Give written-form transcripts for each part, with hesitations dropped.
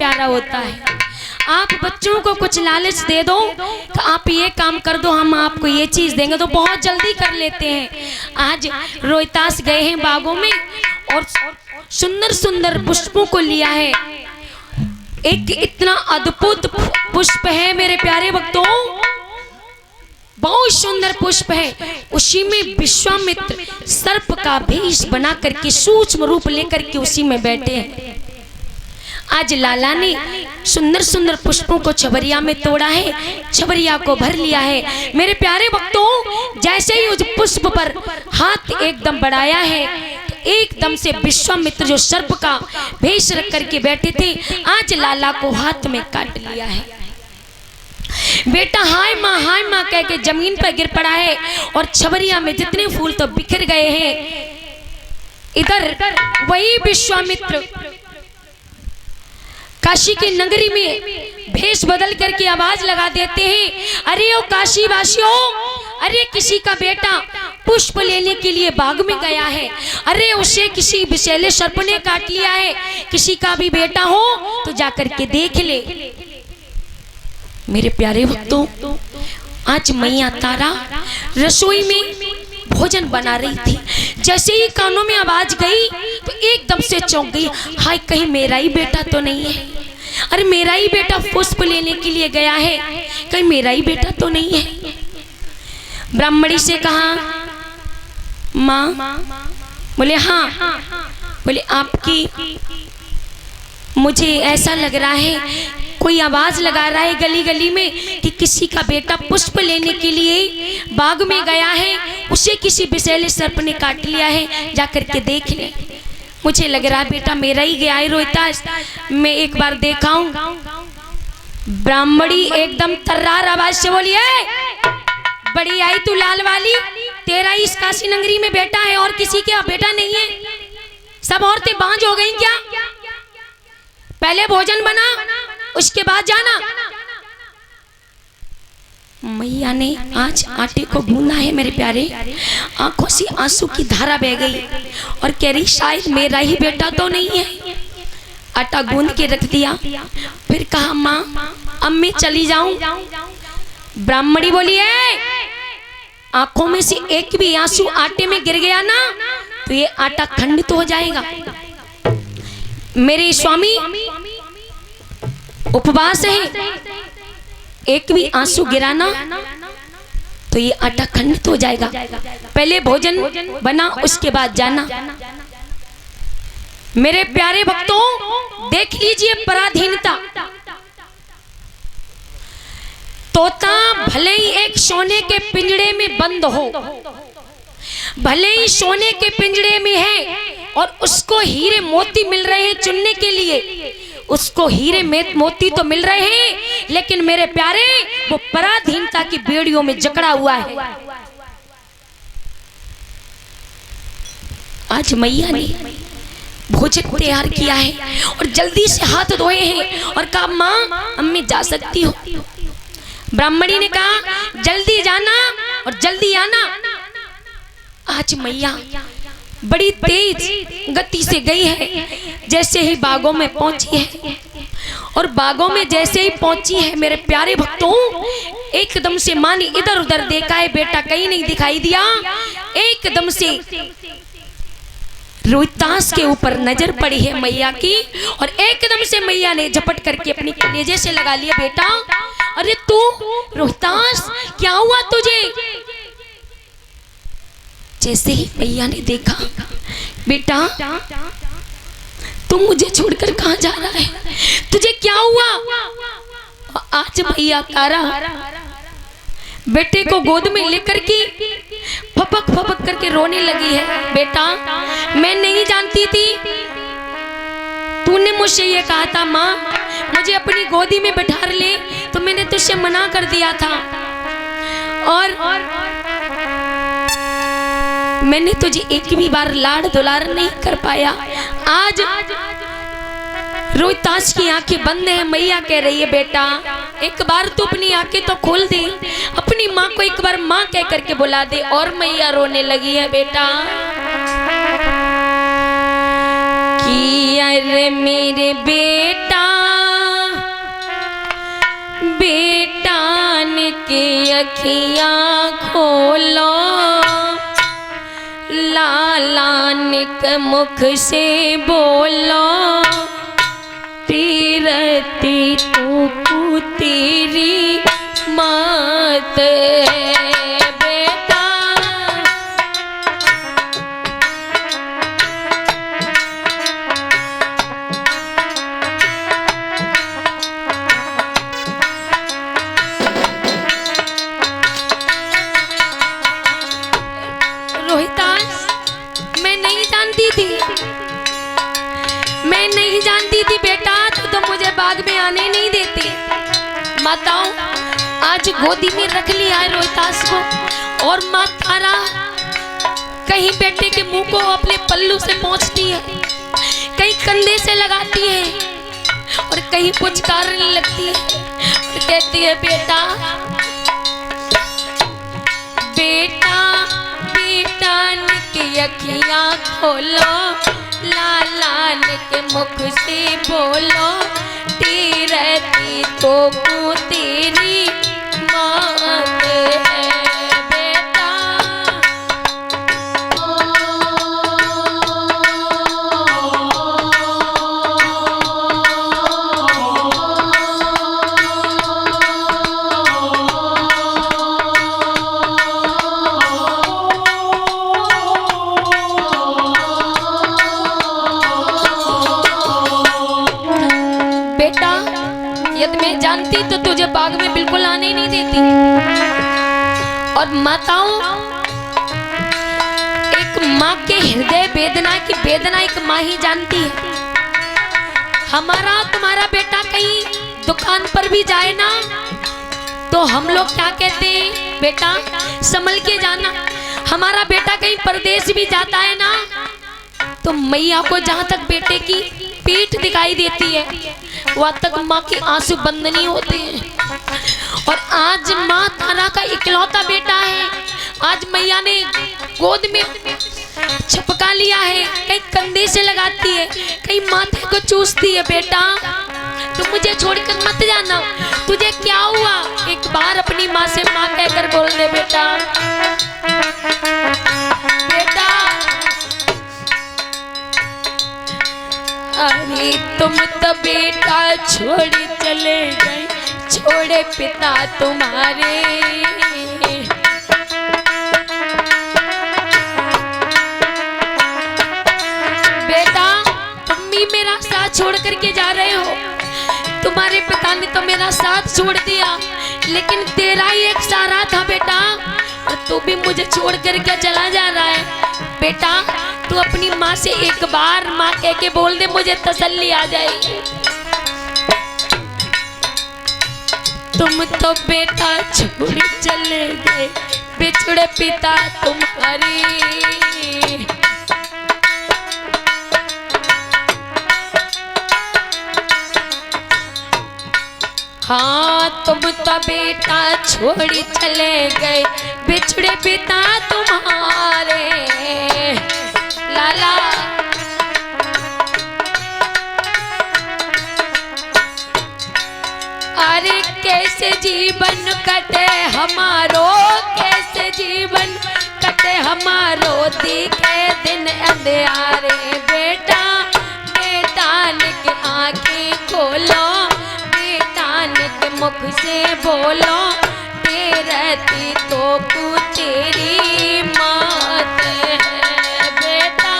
प्यारा होता है। आप बच्चों को कुछ लालच दे दो तो आप ये काम कर दो, हम आपको ये चीज देंगे, तो बहुत जल्दी कर लेते हैं। आज रोहतास गए हैं बागों में और सुंदर सुंदर पुष्पों को लिया है। एक इतना अद्भुत पुष्प है मेरे प्यारे भक्तों, बहुत सुंदर पुष्प है। उसी में विश्वामित्र सर्प का भेष बना करके सूक्ष्म रूप लेकर के उसी में बैठे हैं। आज लाला ने सुंदर सुंदर पुष्पों को छबरिया में तोड़ा है, छबरिया को भर लिया है। मेरे प्यारे भक्तों, जैसे ही उस पुष्प पर हाथ एकदम बढ़ाया है तो एकदम से विश्वामित्र जो सर्प का भेष रख करके बैठे थे, आज लाला को हाथ में काट लिया है। बेटा हाय माँ कह के जमीन पर गिर पड़ा है और छबरिया में जितने फूल तो बिखर गए हैं। इधर वही विश्वामित्र काशी की नगरी में भेष बदल करके आवाज लगा देते हैं, अरे ओ काशी वासियों, अरे किसी का बेटा पुष्प लेने के लिए बाग में गया है, अरे उसे किसी विषैले सर्प ने काट लिया है, किसी का भी बेटा हो तो जाकर के देख ले। मेरे प्यारे भक्तों, आज मैया तारा रसोई में भोजन बना रही थी। जैसे ही कानों में आवाज गई तो एकदम से चौंक गई, हाय कहीं मेरा ही बेटा तो नहीं है, अरे मेरा ही बेटा पुष्प लेने के लिए गया है, कहीं मेरा ही बेटा तो नहीं है। ब्राह्मणी से कहा, माँ, बोले हाँ, बोले आपकी मुझे ऐसा लग रहा है कोई आवाज लगा रहा है गली गली में कि किसी का बेटा पुष्प लेने के लिए बाग में गया है, उसे किसी विषैले सर्प ने काट लिया है, जाकर के देख ले। मुझे लग रहा है बेटा मेरा ही गया है रोहतास, मैं एक बार देखा हूं। ब्राह्मणी एकदम तर्रार आवाज से बोली, है बड़ी आई तू लाल वाली, तेरा ही इस काशी नगरी में बेटा है और किसी का बेटा नहीं है, सब औरतें बांझ हो गई क्या? पहले भोजन बना उसके बाद जाना। मैया ने आज आटे को गूंदा है मेरे प्यारे, आंखों से आंसू की धारा बह गई और कह रही शायद मेरा ही बेटा तो नहीं है। आटा गूंद के रख दिया, फिर कहा माँ अब मैं चली जाऊं। ब्राह्मणी बोली, है आंखों में से एक भी आंसू आटे में गिर गया ना तो ये आटा खंडित हो जाएगा। मेरे स्वामी उपवास है, एक भी आंसू गिराना तो ये आटा खंडित हो जाएगा। पहले भोजन बना उसके बाद जाना। मेरे प्यारे भक्तों, देख लीजिए पराधीनता। तोता भले ही एक सोने के पिंजड़े में बंद हो, भले ही सोने के पिंजड़े में है और उसको हीरे मोती मिल रहे हैं चुनने के लिए, उसको हीरे मोती तो मिल रहे हैं, लेकिन मेरे प्यारे वो पराधीनता की बेड़ियों में जकड़ा हुआ है। आज मैया ने भोजन तैयार किया है और जल्दी से हाथ धोए हैं और कहा माँ अम्मी जा सकती हो। ब्राह्मणी ने कहा जल्दी जाना और जल्दी आना। आज मैया बड़ी तेज गति से गई है, जैसे ही बागों में पहुंची है और बागों में जैसे ही पहुंची है मेरे प्यारे भक्तों, एकदम से माँ ने इधर उधर देखा है, बेटा कहीं नहीं दिखाई दिया। एकदम से रोहतास के ऊपर नजर पड़ी है मैया की और एकदम से मैया ने झपट करके अपनी कलेजे से लगा लिया, बेटा अरे तू रोहतास क्या हुआ तुझे? जैसे ही मैया ने देखा, बेटा तू मुझे छोड़कर कहाँ जा रहा है, तुझे क्या हुआ? आज मैया तारा बेटे को गोद में लेकर के फपक फपक करके रोने लगी है। बेटा मैं नहीं जानती थी, तूने मुझसे ये कहा था माँ मुझे अपनी गोदी में बैठा ले, तो मैंने तुझसे मना कर दिया था और मैंने तुझे एक भी बार लाड़ दुलार नहीं कर पाया। आज रोहतास की आंखें बंद है, मैया कह रही है बेटा एक बार तू अपनी आंखें तो खोल दे, अपनी माँ को एक बार माँ कह करके बुला दे। और मैया रोने लगी है बेटा कि अरे मेरे बेटा अखियां खोलो, लाला निक मुख से बोलो, तीरती तू तेरी मात बेटा। रोहितास, मैं नहीं जानती थी बेटा, तो मुझे बाग में आने नहीं देती। माताओं, आज गोदी में रख लिया है रोहितास को, और माँ तारा कहीं बेटे के मुंह को अपने पल्लू से पोंछती है, कहीं कंधे से लगाती है, और कहीं पुचकारने लगती है और कहती है बेटा बेटा बेटा निकी अखियां खोलो, लाला के मुख से बोलो, तीरती तो तेरी मात है बेटा। बेटा, यदि मैं जानती तो तुझे बाग में बिल्कुल आने ही नहीं देती। और माताओं, एक माँ के हृदय वेदना की वेदना एक माँ ही जानती है। हमारा तुम्हारा बेटा कहीं दुकान पर भी जाए ना, तो हम लोग क्या कहते हैं, बेटा संभल के जाना। हमारा बेटा कहीं परदेश भी जाता है ना, तो मैया को जहां तक बेटे की पीठ दिखाई देती है, वहां तक माँ के आंसू बंद नहीं होते हैं। और आज माँ तारा का इकलौता बेटा है, आज मैया ने गोद में छपका लिया है, कहीं कंधे से लगाती है, कहीं माथे को चूसती है। बेटा तू मुझे छोड़कर मत जाना, तुझे क्या हुआ, एक बार अपनी माँ से माँ कहकर बोल दे बेटा। बेटा अरे तुम तो बेटा छोड़ चले गए, छोड़े पिता तुम्हारे। बेटा तुम भी मेरा साथ छोड़ करके जा रहे हो, तुम्हारे पिता ने तो मेरा साथ छोड़ दिया, लेकिन तेरा ही एक सहारा था बेटा, और तू भी मुझे छोड़ करके चला जा रहा है। बेटा तू अपनी माँ से एक बार माँ कह के बोल दे, मुझे तसल्ली आ जाएगी। तुम तो बेटा छोड़ चले गए, बिछड़े पिता तुम्हारे। हाँ तुम तो बेटा छोड़ चले गए, बिछड़े पिता तुम्हारे। लाला अरे कैसे जीवन कटे हमारो, कैसे जीवन कटे हमारो, दिखे दिन अंधियारे। बेटा बेटा के आंखें खोलो, बेटा के मुख से बोलो, तेरती तो तेरी मात है बेटा।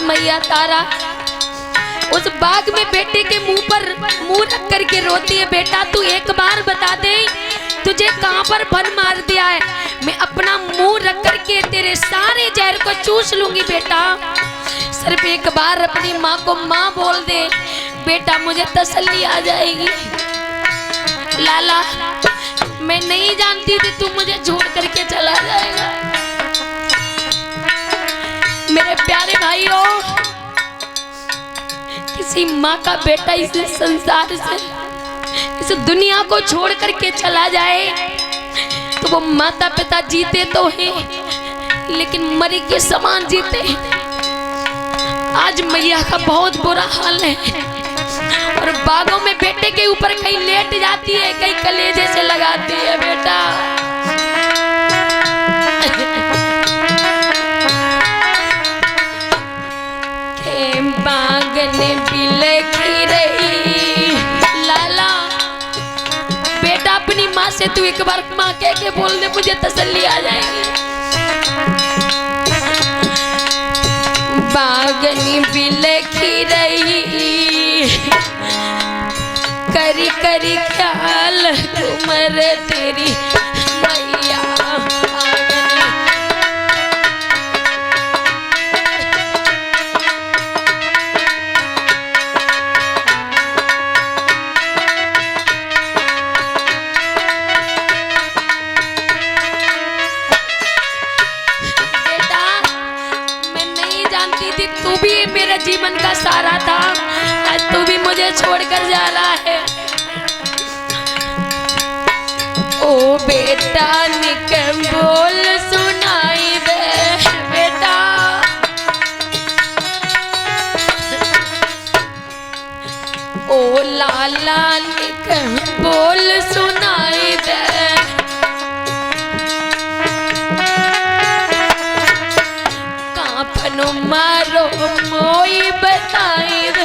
मैया तारा उस बाग में बेटे के मुंह पर मुंह रख करके रोती है। बेटा तू एक बार बता दे, तुझे कहां पर बन मार दिया है, मैं अपना मुंह रख करके तेरे सारे जहर को चूस लूंगी। बेटा सिर्फ एक बार अपनी माँ को माँ बोल दे, बेटा मुझे तसल्ली आ जाएगी। लाला मैं नहीं जानती थी तू मुझे छोड़ करके चला जाएगा। मेरे प्यारे भाइयों, किसी माँ का बेटा इस संसार से, इस दुनिया को छोड़ करके चला जाए तो वो माता पिता जीते तो हैं लेकिन मरी के समान जीते हैं। आज मैया का बहुत बुरा हाल है और बागों में बेटे के ऊपर कहीं लेट जाती है, कहीं कलेजे से लगाती है। बेटा बागने बिलखी रही लाला, बेटा अपनी माँ से तू एक बार माँ कह के बोल दे, मुझे तसल्ली आ जाएगी। बागनी बिलखी रही करी करी ख्याल तुमर तेरी मैया। तू भी मेरा जीवन का सहारा था, आज तू भी मुझे छोड़कर जा रहा है। ओ बेटा निकम बोल सुनाई दे बेटा, ओ लाला निकम बोल सुनाई दे। मारो मोई बताई दे,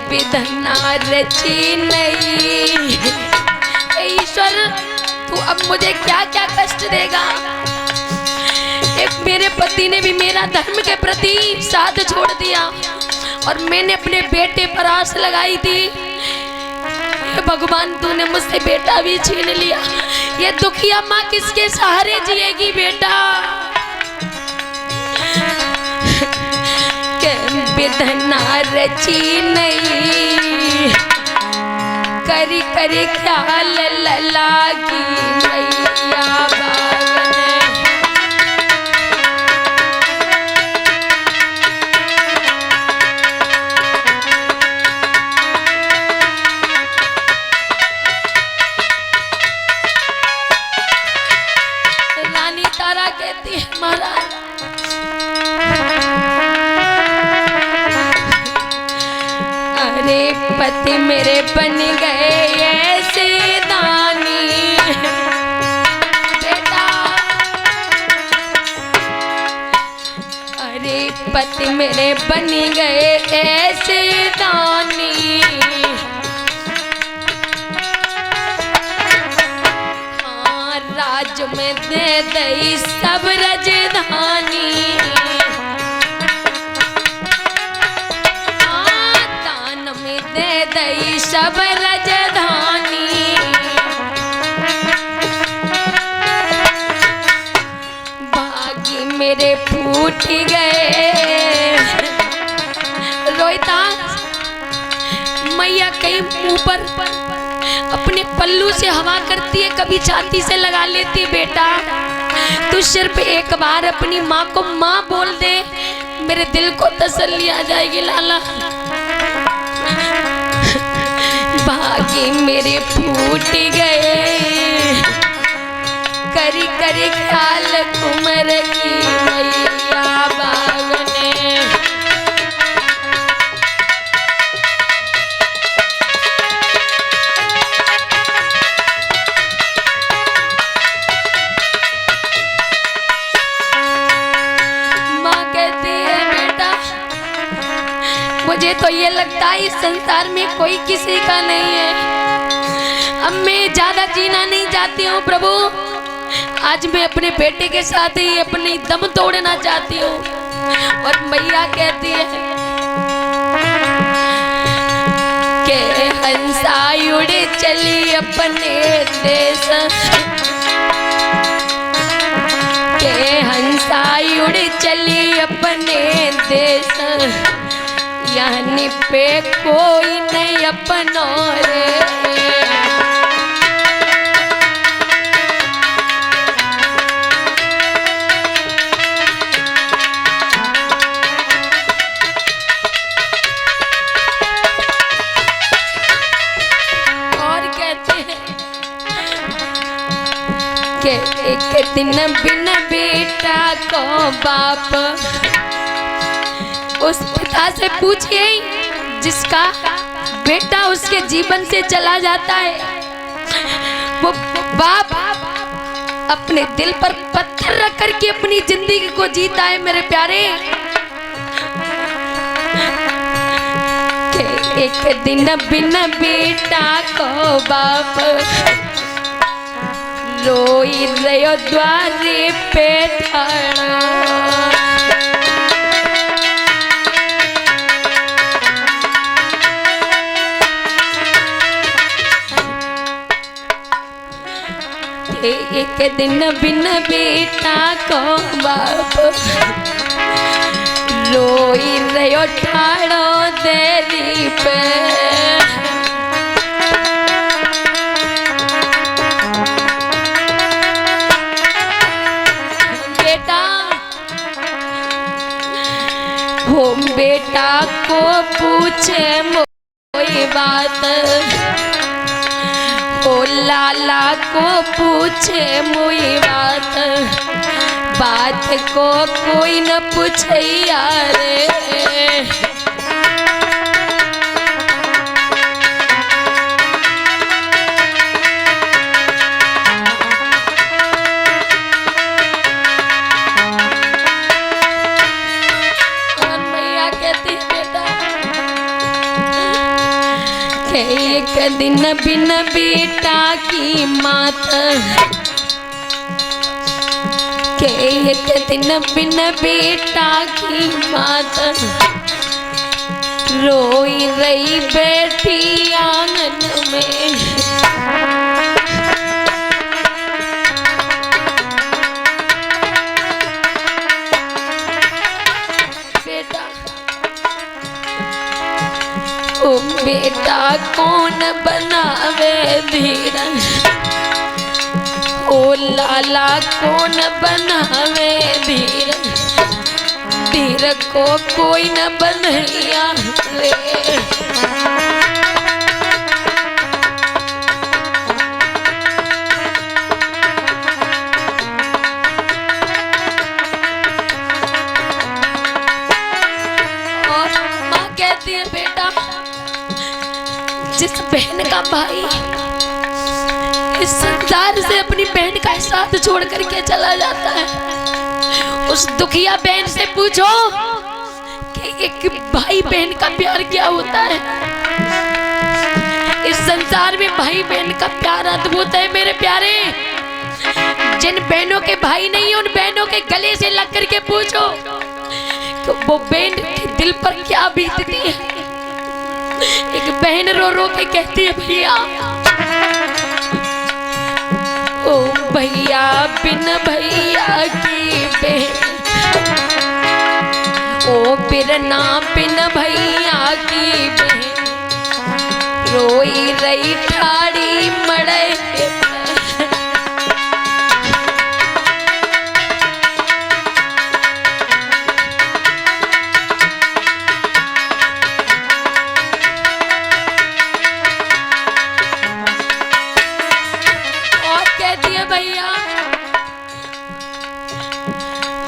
विधना रची नहीं। ईश्वर तू अब मुझे क्या क्या कष्ट देगा। एक मेरे पति ने भी मेरा धर्म के प्रति साथ छोड़ दिया और मैंने अपने बेटे पर आस लगाई थी। भगवान तूने मुझसे बेटा भी छीन लिया। ये दुखिया माँ किसके सहारे जिएगी बेटा। विधना रची नहीं करी करी ख्याल लागी मैया बागने। कहती है महाराज, अरे पति मेरे बन गए ऐसे दानी। बेटा अरे पति मेरे बन गए ऐसे दानी। राज में दे दई सब राजधानी, दान में दे दई सब राजधानी। भागी मेरे फूट गए। रोहिता मैया कहीं ऊपर अपने पल्लू से हवा करती है, कभी छाती से लगा लेती है। बेटा तू सिर्फ एक बार अपनी माँ को माँ बोल दे, मेरे दिल को तसल्ली आ जाएगी लाला। भागी मेरे फूट गए करी करी ख्याल कुमर की मैया बागने। मुझे तो ये लगता है इस संसार में कोई किसी का नहीं है। अब मैं ज्यादा जीना नहीं चाहती हूँ प्रभु, आज मैं अपने बेटे के साथ ही अपनी दम तोड़ना चाहती हूँ। और मैया कहती है के हंसा उड़े चली अपने देश, के हंसा उड़े चली अपने देश। यानी पे कोई नहीं अपनो रे। के एक दिन बिन बेटा को बाप, उस पिता से पूछिए जिसका बेटा उसके जीवन से चला जाता है, वो बाप अपने दिल पर पत्थर रख करके अपनी जिंदगी को जीता है मेरे प्यारे। के एक दिन बिन बेटा को बाप, रोई रहो द्वारे पे ठाड़ा। एक दिन बिन बेटा को बाप, रोई रहो ठाड़ो देरी पे। बेटा हो बेटा को पूछे मोई बात, ओ लाला को पूछे मुई बात, बात को कोई न पूछे यारे। और मैया कहती बेटा एक दिन बिन बेटा की मात, के एक दिन बिन बेटा की मात, रोई रही बैठी आंगन में। बेटा ओ बेटा कौन बनावे धीरा, ओ लाला कौन बनावे धीर, धीर को कोई न बनैया रे। और माँ कहती है बेटा जिस बहन का भाई इस संसार से अपनी बहन का साथ छोड़ करके चला जाता है, उस दुखिया बहन से पूछो कि एक भाई बहन का प्यार क्या होता है। इस संसार में भाई बहन का प्यार अद्भुत है मेरे प्यारे। जिन बहनों के भाई नहीं है उन बहनों के गले से लग करके पूछो तो वो बहन के दिल पर क्या बीतती है। एक बहन रो रो के कहती है भैया ओ भैया बिन भैया की बहन, ओ बिरना बिन भैया की बहन, रोई रही ठाड़ी मड़े।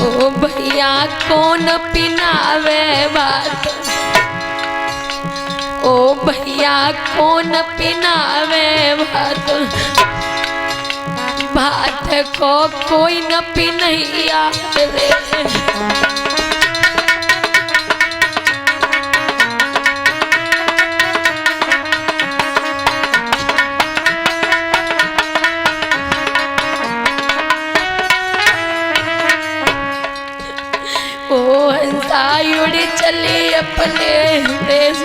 ओ भैया कौन पिनावे भात, ओ भैया कौन पिनावे भात, भात को कोई न पिनैया रे। उड़ी चली अपने देश,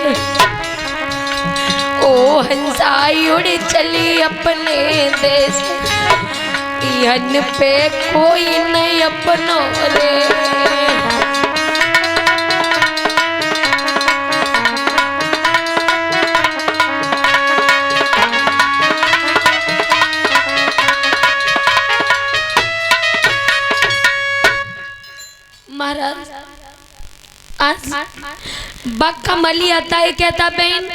ओ हंसाई उड़ी चली अपने देश, यन पे कोई नहीं अपनो रे। महाराज बक्का मली आता है कहता बहन